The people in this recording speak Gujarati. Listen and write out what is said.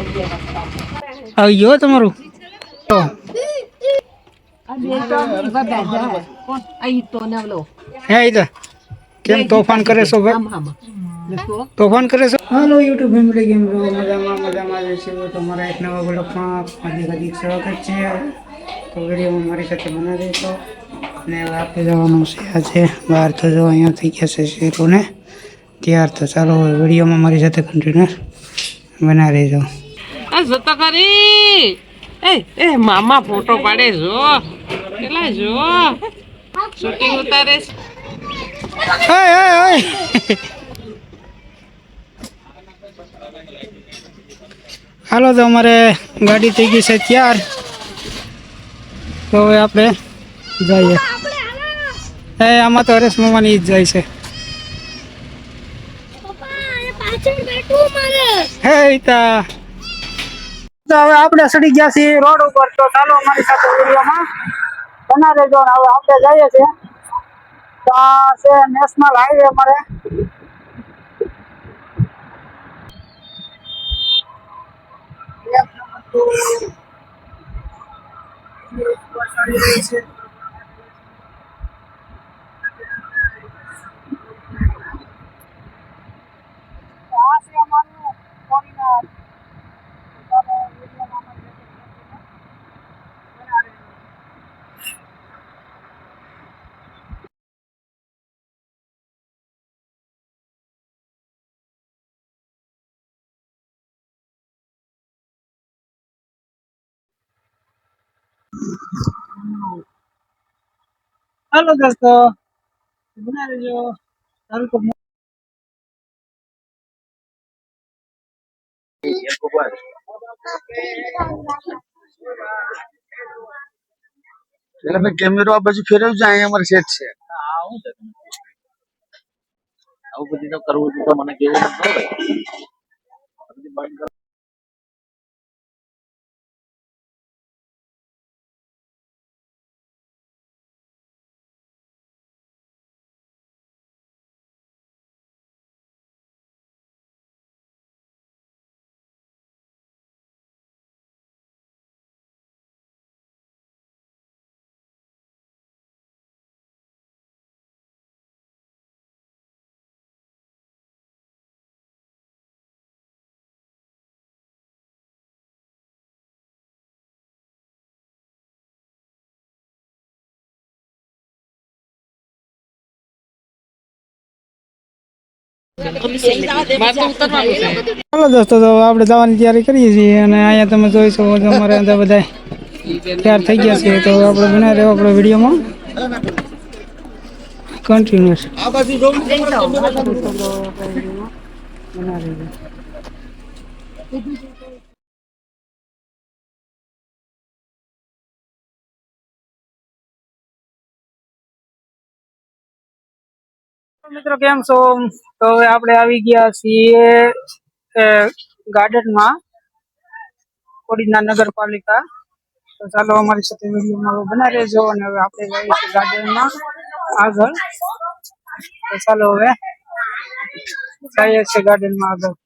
આવી ગયો તમારું તો હે ઈધર કેમ તોફાન કરે છો ભાઈ તોફાન કરે છો હાલો યુટ્યુબ ફેમિલી કેમ છો મજામાં જ છે તમારા એક નવા બ્લોગમાં હાર્દિક સ્વાગત છે તો વિડીયોમાં મારી સાથે બનાવી દેશો અને હવે આપણે જવાનું છે આજે બહાર તો જો અહીંયા થઈ ગયા છે શેરોને ત્યાર તો ચાલો વિડીયોમાં મારી સાથે કન્ટિન્યુ બના રહેજો આ જતા કરી એ મામા ફોટો પાડે જો પેલા જો શૂટિંગ ઉતારે હાલો તો અમારે ગાડી થઈ ગઈ છે ત્યાર તો હવે આપણે જઈએ આમાં તો હરેશ મામાની જ જાય છે હે ઈતા તો હવે આપણે સડી ગયા છીએ રોડ ઉપર તો ચાલો અમારી સાથે વિડીયોમાં બના રહેજો હવે આપણે જઈએ છીએ તો આ છે નેશનલ હાઈવે અમારે हेलो दोस्तों बना रहे जो कल को એટલે ભાઈ કેમેરો આ બાજુ ફેરવ જાય અમારે સેટ છે આવું બધું તો કરવું તો મને કેવું નથી हेलो दोस्तों तो આપણે જવાની તૈયારી કરીએ છીએ અને અહીંયા તમે જોઈ શકો છો અમારે અંદર બધા તૈયાર થઈ ગયા છે તો આપણે બનાવી રહ્યો આપણો વિડીયોમાં કન્ટિન્યુઅસ આ બાજુ જો મિત્રો કેમ છો તો હવે આપણે આવી ગયા છીએ ગાર્ડનમાં કોડીના નગરપાલિકા તો ચાલો અમારી સાથે વિડીયોમાં બના રહેજો અને હવે આપણે જઈએ છીએ ગાર્ડનમાં આગળ તો ચાલો હવે જઈએ છીએ ગાર્ડનમાં આગળ